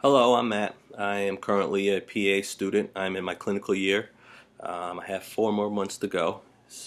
Hello, I'm Matt. I am currently a PA student. I'm in my clinical year. I have 4 more months to go.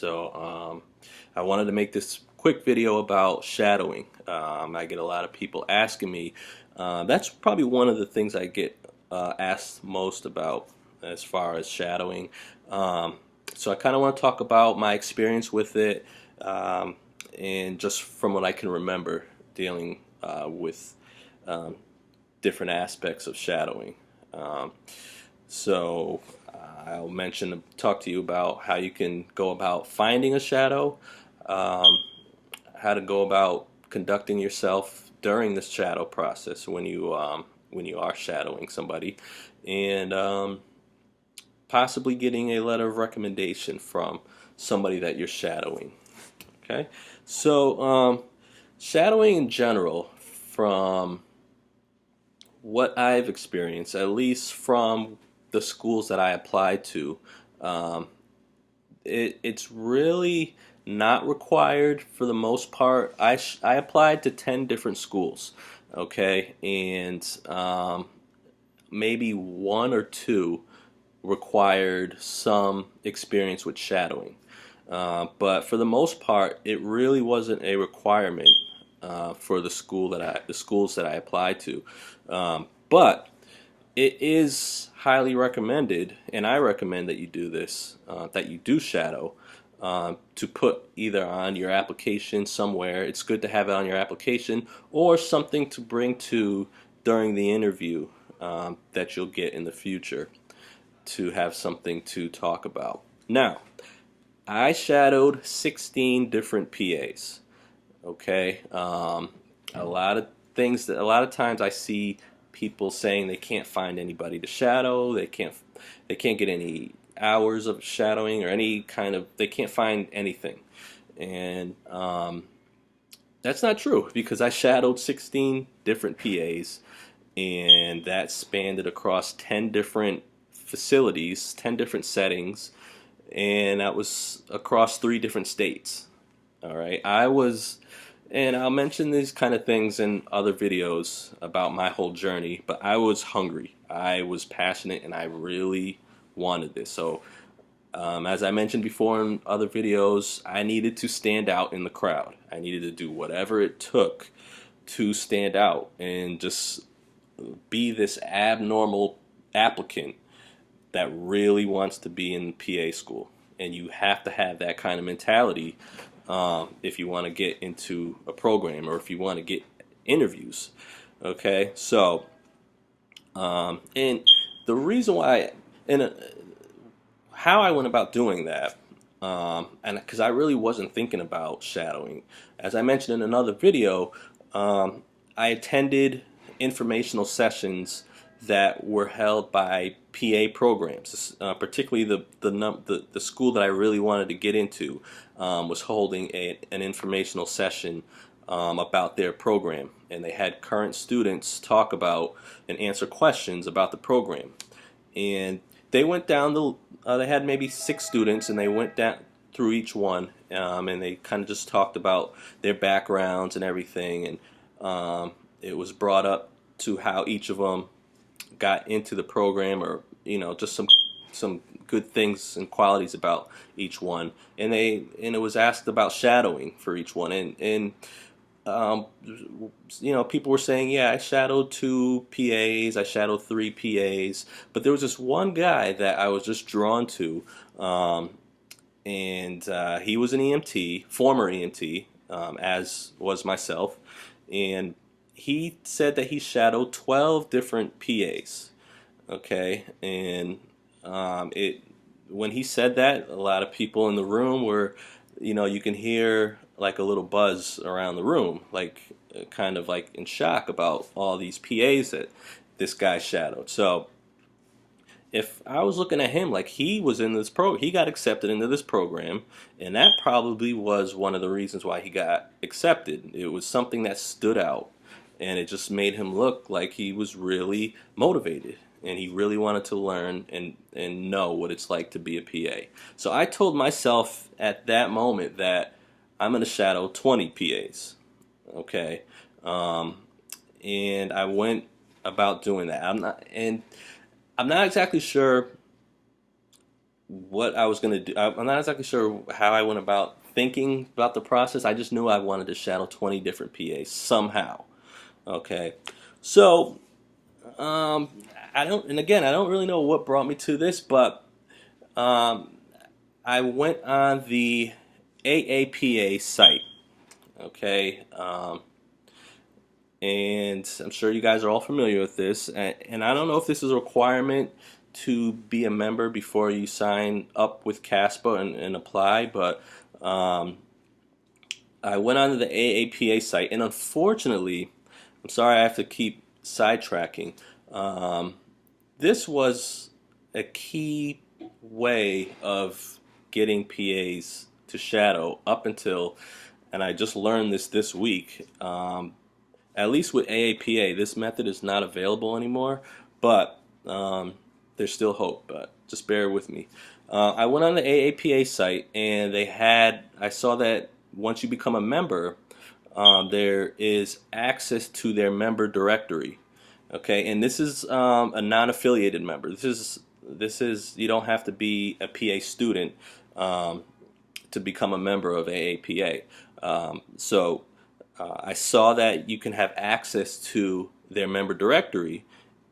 I wanted to make this quick video about shadowing. I get a lot of people asking me. That's probably one of the things I get asked most about as far as shadowing. Um, so I kind of want to talk about my experience with it, um, and just from what I can remember dealing with um, different aspects of shadowing. Um, so I'll talk to you about how you can go about finding a shadow, um, how to go about conducting yourself during this shadow process when you are shadowing somebody, and possibly getting a letter of recommendation from somebody that you're shadowing. Okay, so shadowing in general, from what I've experienced, at least from the schools that I applied to, um, it's really not required for the most part. I applied to 10 different schools, okay, and maybe one or two required some experience with shadowing. But for the most part, it really wasn't a requirement for the schools that I applied to. But it is highly recommended, and I recommend that you do this, that you do shadow, to put either on your application somewhere. It's good to have it on your application, or something to bring to during the interview that you'll get in the future, to have something to talk about. Now, I shadowed 16 different PAs. Okay, a lot of times I see people saying they can't find anybody to shadow. They can't get any hours of shadowing or any kind of. They can't find anything, and that's not true, because I shadowed 16 different PAs, and that spanned it across 10 different facilities, 10 different settings, and that was across 3 different states. All right, and I'll mention these kind of things in other videos about my whole journey, but I was hungry, I was passionate, and I really wanted this. So, as I mentioned before in other videos, I needed to stand out in the crowd. I needed to do whatever it took to stand out and just be this abnormal applicant that really wants to be in PA school. And you have to have that kind of mentality if you want to get into a program, or if you want to get interviews. Okay, so and the reason why, and how I went about doing that, and because I really wasn't thinking about shadowing, as I mentioned in another video, I attended informational sessions that were held by PA programs, particularly the school that I really wanted to get into was holding an informational session about their program, and they had current students talk about and answer questions about the program. And they went down they had maybe 6 students, and they went down through each one, and they kind of just talked about their backgrounds and everything, and it was brought up to how each of them got into the program, or just some good things and qualities about each one, and it was asked about shadowing for each one, and um, people were saying, yeah, I shadowed 2 PAs, I shadowed 3 PAs, but there was this one guy that I was just drawn to, and he was an EMT, former EMT, as was myself, and he said that he shadowed 12 different PAs. Okay, and it when he said that, a lot of people in the room were, you can hear like a little buzz around the room, like kind of like in shock about all these PAs that this guy shadowed. So if I was looking at him like he was in this he got accepted into this program, and that probably was one of the reasons why he got accepted. It was something that stood out, and it just made him look like he was really motivated, and he really wanted to learn and know what it's like to be a PA. So I told myself at that moment that I'm going to shadow 20 PAs. Okay, and I went about doing that. I'm not exactly sure what I was going to do. I'm not exactly sure how I went about thinking about the process. I just knew I wanted to shadow 20 different PAs somehow. Okay, so um, I don't, and again, I don't really know what brought me to this, but um, I went on the AAPA site. Okay, and I'm sure you guys are all familiar with this. And I don't know if this is a requirement to be a member before you sign up with CASPA and apply, but um, I went onto the AAPA site, and unfortunately, I'm sorry I have to keep sidetracking. Um, this was a key way of getting PAs to shadow up until, and I just learned this week. At least with AAPA, this method is not available anymore, but there's still hope. But just bear with me. I went on the AAPA site, and I saw that once you become a member, there is access to their member directory. Okay, and this is a non-affiliated member. This is you don't have to be a PA student um, to become a member of AAPA. I saw that you can have access to their member directory,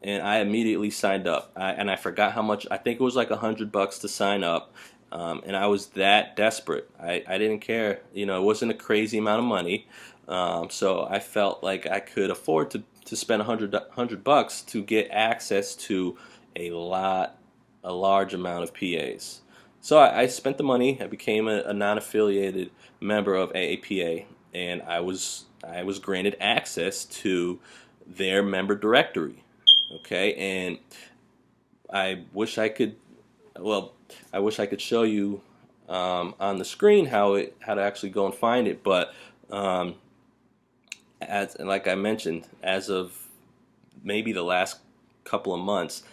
and I immediately signed up. And I forgot how much. I think it was like $100 to sign up, and I was that desperate. I didn't care. You know, it wasn't a crazy amount of money, so I felt like I could afford to spend $100 to get access to a large amount of PAs. So I spent the money. I became a non-affiliated member of AAPA, and I was granted access to their member directory. Okay, and I wish I could. Well, I wish I could show you on the screen how to actually go and find it. But as like I mentioned, as of maybe the last couple of months,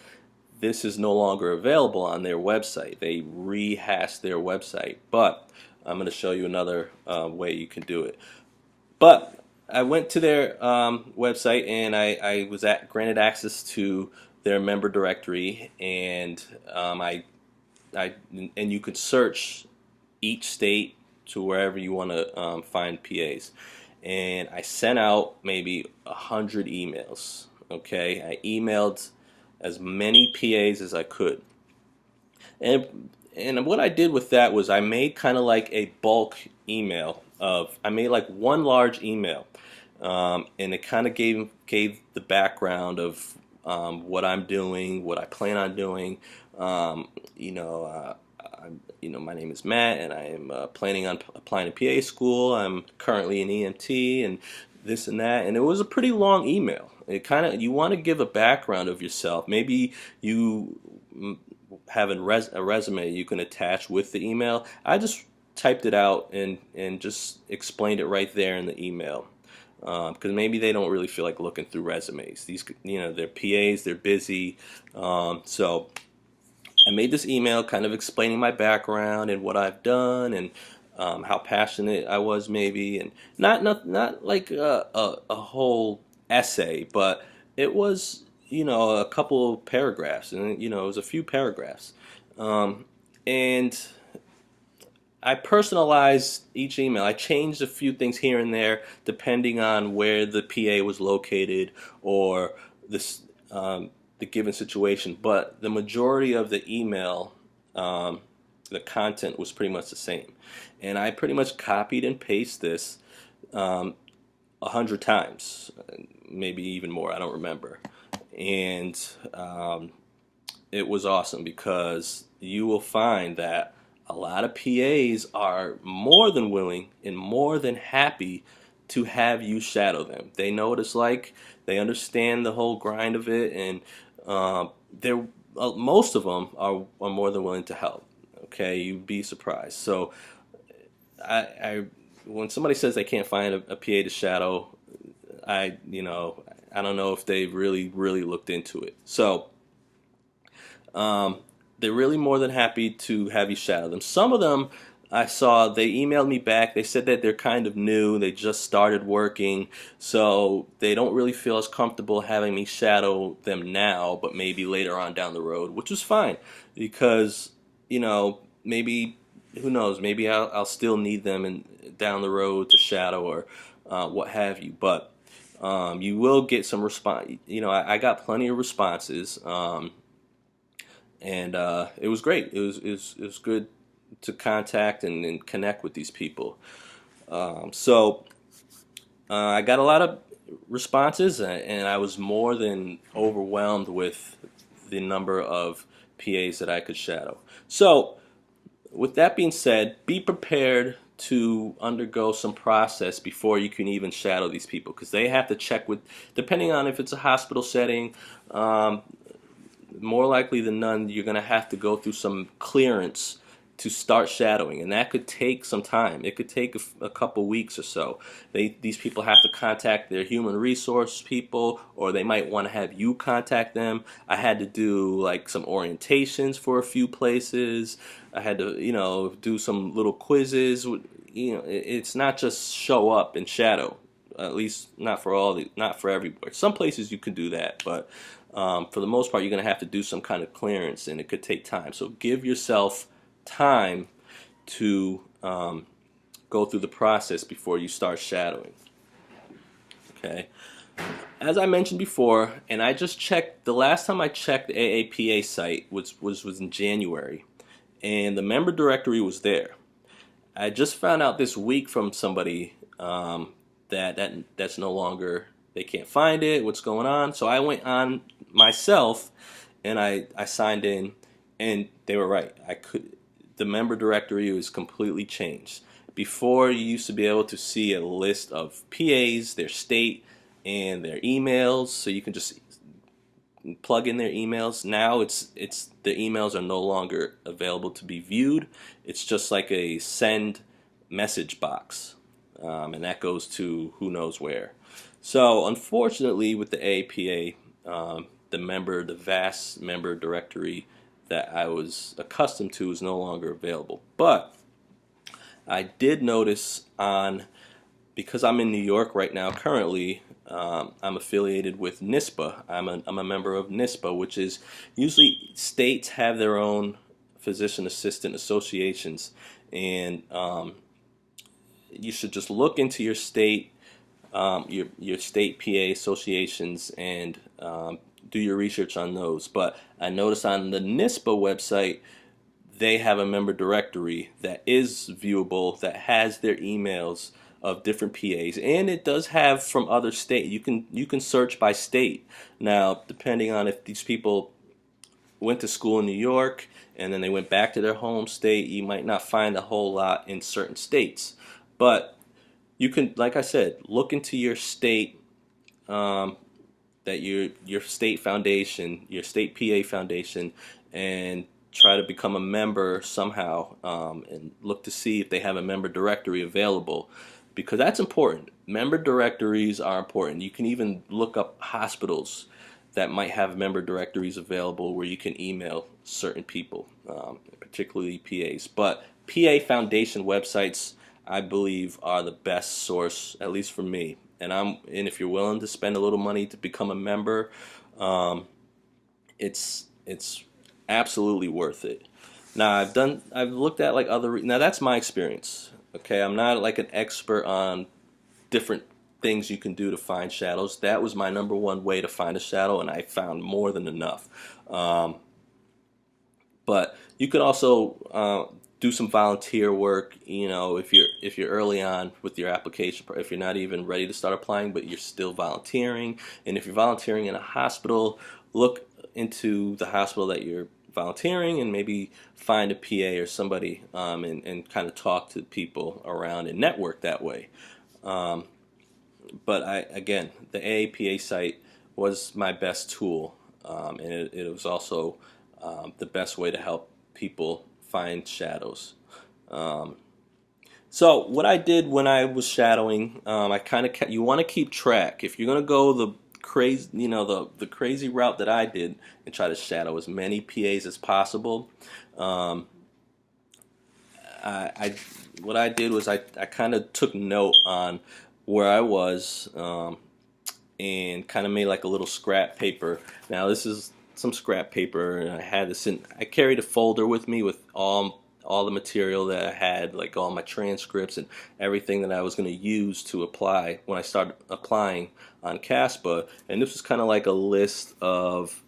this is no longer available on their website. They rehashed their website, but I'm going to show you another way you can do it. But I went to their website, and I was granted access to their member directory, and and you could search each state to wherever you want to find PAs. And I sent out maybe 100 emails. Okay, I emailed as many PAs as I could. And what I did with that was I made kind of like a bulk email I made like one large email, and it kind of gave the background of what I'm doing, what I plan on doing. Um, you know, my name is Matt, and I am planning on applying to PA school. I'm currently an EMT, and this and that. And it was a pretty long email. It kind of you want to give a background of yourself. Maybe you have a resume you can attach with the email. I just typed it out and just explained it right there in the email, because maybe they don't really feel like looking through resumes. They're PAs, they're busy, so I made this email kind of explaining my background and what I've done, and how passionate I was, maybe, and not like a whole essay, but it was a couple of paragraphs, and it was a few paragraphs, and I personalized each email. I changed a few things here and there depending on where the PA was located or this the given situation. But the majority of the email, the content was pretty much the same, and I pretty much copied and pasted this 100 times, maybe even more. I don't remember, and it was awesome because you will find that a lot of PAs are more than willing and more than happy to have you shadow them. They know what it's like. They understand the whole grind of it, and they're most of them are more than willing to help. Okay, you'd be surprised. So, I when somebody says they can't find a PA to shadow, I don't know if they really looked into it. So. They're really more than happy to have you shadow them. Some of them I saw they emailed me back. They said that they're kind of new. They just started working, so they don't really feel as comfortable having me shadow them now, but maybe later on down the road, which is fine because, maybe, who knows, maybe I'll still need them down the road to shadow or what have you. But you will get some response. I got plenty of responses, and it was great. It was good to contact and connect with these people. So I got a lot of responses, and I was more than overwhelmed with the number of PAs that I could shadow. So, with that being said, be prepared to undergo some process before you can even shadow these people, because they have to check with, depending on if it's a hospital setting, more likely than none, you're going to have to go through some clearance to start shadowing, and that could take some time. It could take a couple weeks or so. These people have to contact their human resource people, or they might want to have you contact them. I had to do like some orientations for a few places. I had to, do some little quizzes. It's not just show up and shadow. At least not for everywhere. Some places you can do that, but for the most part, you're going to have to do some kind of clearance, and it could take time. So give yourself time to go through the process before you start shadowing. Okay. As I mentioned before, and I just checked, the last time I checked the AAPA site was in January, and the member directory was there. I just found out this week from somebody that's no longer, they can't find it, what's going on. So I went on myself and I signed in, and they were right. The member directory was completely changed. Before, you used to be able to see a list of PAs, their state, and their emails, so you can just plug in their emails. Now it's the emails are no longer available to be viewed. It's just like a send message box, and that goes to who knows where. So unfortunately, with the AAPA, the vast member directory that I was accustomed to is no longer available. But I did notice because I'm in New York right now currently, I'm affiliated with NISPA. I'm a member of NISPA, which is, usually states have their own physician assistant associations, and you should just look into your state, your state PA associations, and do your research on those. But I noticed on the NISPA website, they have a member directory that is viewable, that has their emails of different PAs, and it does have from other states. You can search by state. Now, depending on if these people went to school in New York and then they went back to their home state, you might not find a whole lot in certain states. But you can, like I said, look into your state, that your state foundation, your state PA foundation, and try to become a member somehow, and look to see if they have a member directory available, because that's important. Member directories are important. You can even look up hospitals that might have member directories available where you can email certain people, particularly PAs. But PA foundation websites, I believe, are the best source, at least for me. And if you're willing to spend a little money to become a member, it's absolutely worth it. Now I've looked at like now that's my experience. Okay, I'm not like an expert on different things you can do to find shadows. That was my number one way to find a shadow, and I found more than enough. But you could also do some volunteer work. If you're early on with your application, if you're not even ready to start applying, but you're still volunteering, and if you're volunteering in a hospital, look into the hospital that you're volunteering and maybe find a PA or somebody, and kind of talk to people around and network that way. But again, the AAPA site was my best tool, and it was also the best way to help people find shadows. So what I did when I was shadowing, I kind of you want to keep track. If you're gonna go the crazy route that I did and try to shadow as many PAs as possible, I what I did was I kind of took note on where I was, and kind of made like a little scrap paper. Now this is some scrap paper, and I had this in. I carried a folder with me with all the material that I had, like all my transcripts and everything that I was going to use to apply when I started applying on CASPA. And this was kind of like a list of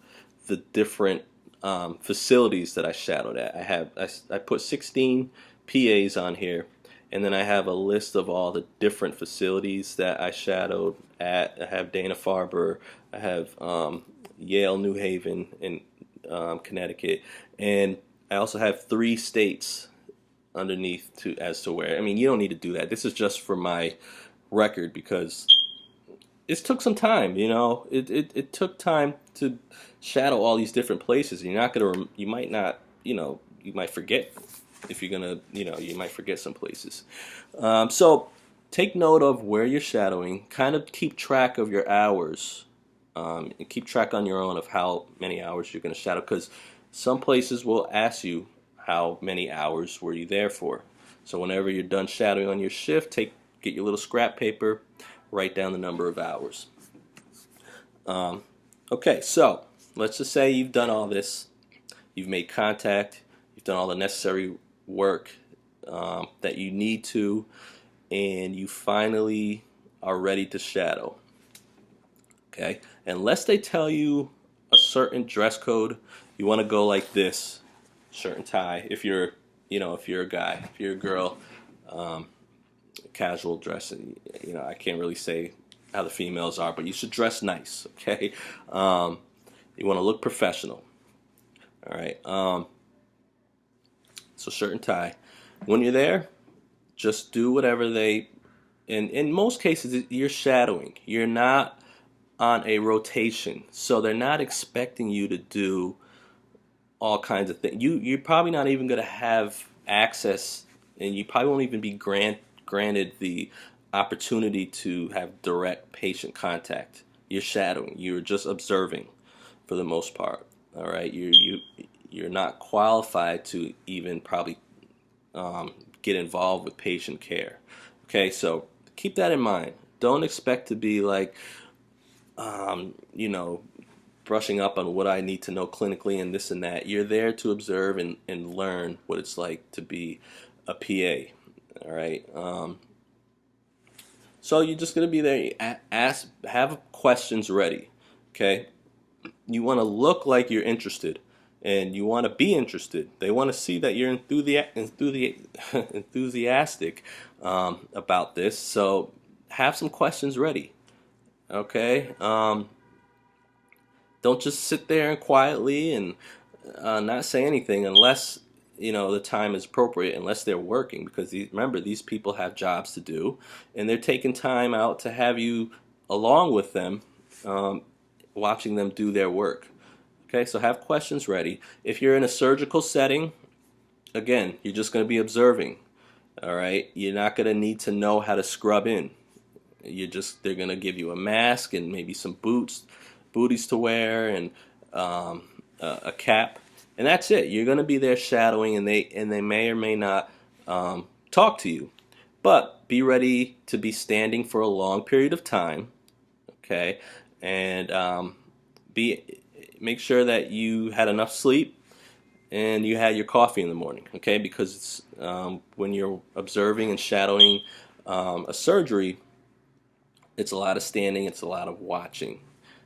the different facilities that I shadowed at. I put 16 PAs on here, and then I have a list of all the different facilities that I shadowed at. I have Dana-Farber, I have Yale, New Haven, and Connecticut, and I also have 3 states underneath to as to where. I mean, you don't need to do that. This is just for my record because it took some time. It took time to shadow all these different places. You're not gonna, you might not, you might forget if you're gonna, you might forget some places. So take note of where you're shadowing. Kind of keep track of your hours, and keep track on your own of how many hours you're gonna shadow, because some places will ask you how many hours were you there for. So whenever you're done shadowing on your shift, get your little scrap paper, write down the number of hours. Okay, so let's just say you've done all this, you've made contact, you've done all the necessary work that you need to, and you finally are ready to shadow. Okay, unless they tell you a certain dress code, you want to go like this: shirt and tie. If you're a guy, if you're a girl, casual dressing. I can't really say how the females are, but you should dress nice. Okay, you want to look professional. All right. So shirt and tie. When you're there, just do whatever they. And in most cases, you're shadowing. You're not on a rotation, so they're not expecting you to do all kinds of things. You're probably not even going to have access, and you probably won't even be granted the opportunity to have direct patient contact. You're shadowing. You're just observing for the most part. All right. You're not qualified to even probably get involved with patient care. Okay, so keep that in mind. Don't expect to be like, brushing up on what I need to know clinically and this and that. You're there to observe and learn what it's like to be a PA. All right. So you're just going to be there. Have questions ready. Okay. You want to look like you're interested, and you want to be interested. They want to see that you're enthusiastic about this. So have some questions ready. Okay. Don't just sit there and quietly and not say anything unless the time is appropriate, unless they're working, because remember, these people have jobs to do, and they're taking time out to have you along with them, watching them do their work. Okay, so have questions ready. If you're in a surgical setting, again, you're just going to be observing. All right, you're not going to need to know how to scrub in. They're going to give you a mask and maybe some booties to wear, and a cap, and that's it. You're going to be there shadowing, and they may or may not talk to you, but be ready to be standing for a long period of time. Okay, and make sure that you had enough sleep and you had your coffee in the morning. Okay, because it's, when you're observing and shadowing a surgery, it's a lot of standing, it's a lot of watching.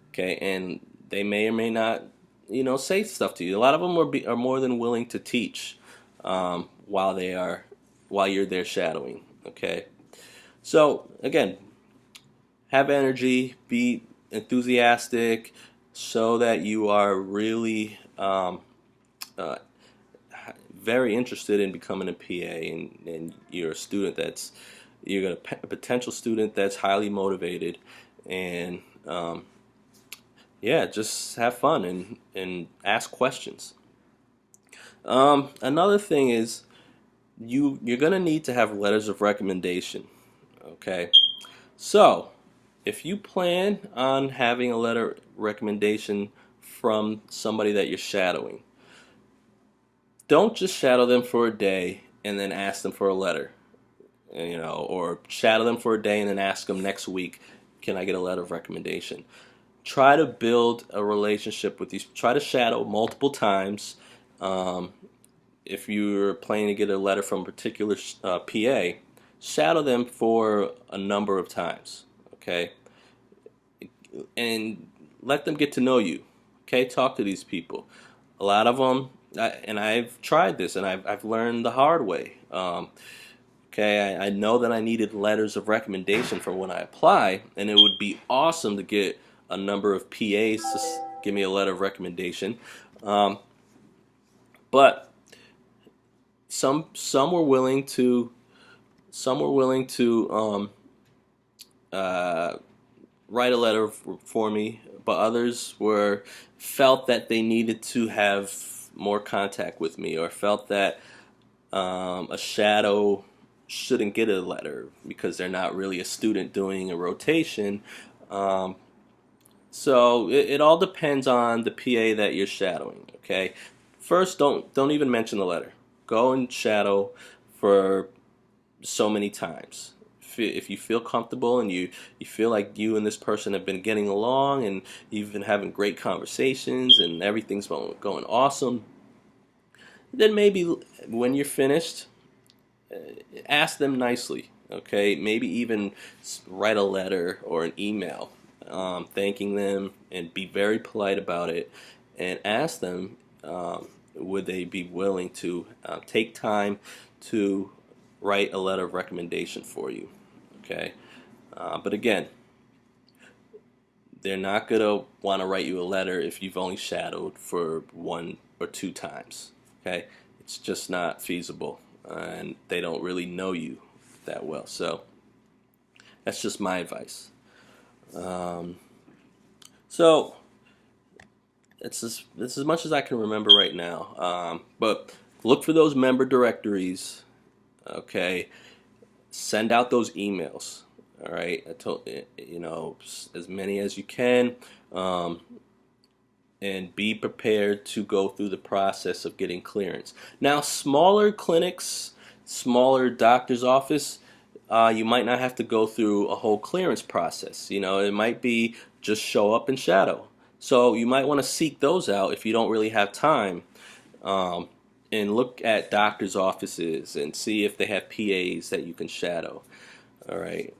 Okay, and they may or may not, say stuff to you. A lot of them are more than willing to teach while you're there shadowing. Okay, so again, have energy, be enthusiastic, so that you are really very interested in becoming a PA, and you're a potential student that's highly motivated, and yeah, just have fun and ask questions. Another thing is you're gonna need to have letters of recommendation. Okay, so if you plan on having a letter recommendation from somebody that you're shadowing, don't just shadow them for a day and then ask them for a letter, or shadow them for a day and then ask them next week, can I get a letter of recommendation? Try to build a relationship with these. Try to shadow multiple times. Um, if you're planning to get a letter from a particular PA, shadow them for a number of times, okay? And let them get to know you, okay? Talk to these people. A lot of them, and I've tried this, and I've learned the hard way. Okay, I know that I needed letters of recommendation for when I apply, and it would be awesome to get a number of PAs to give me a letter of recommendation. But some were willing to write a letter for me, but others felt that they needed to have more contact with me, or felt that a shadow shouldn't get a letter because they're not really a student doing a rotation. So it all depends on the PA that you're shadowing. Okay, first don't even mention the letter. Go and shadow for so many times. If you feel comfortable and you feel like you and this person have been getting along and you've been having great conversations and everything's going awesome, then maybe when you're finished, ask them nicely. Okay, maybe even write a letter or an email thanking them, and be very polite about it, and ask them would they be willing to take time to write a letter of recommendation for you. Okay, but again, they're not going to want to write you a letter if you've only shadowed for 1 or 2 times. Okay, it's just not feasible, and they don't really know you that well. So that's just my advice. So it's as much as I can remember right now. But look for those member directories. Okay, send out those emails. All right, I told as many as you can, and be prepared to go through the process of getting clearance. Now, smaller clinics, smaller doctor's office, you might not have to go through a whole clearance process. It might be just show up and shadow. So you might want to seek those out if you don't really have time, and look at doctor's offices and see if they have PAs that you can shadow. All right,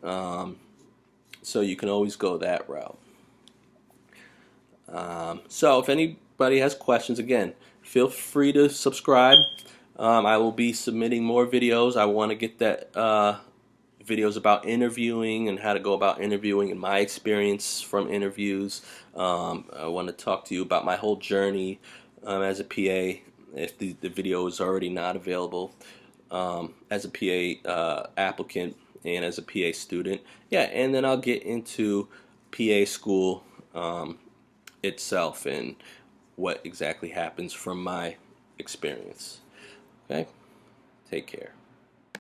so you can always go that route. So if anybody has questions, again, feel free to subscribe. I will be submitting more videos. I want to get that videos about interviewing and how to go about interviewing and my experience from interviews. I want to talk to you about my whole journey as a PA, if the video is already not available, as a PA applicant and as a PA student. Yeah, and then I'll get into PA school itself and what exactly happens from my experience. Okay, take care.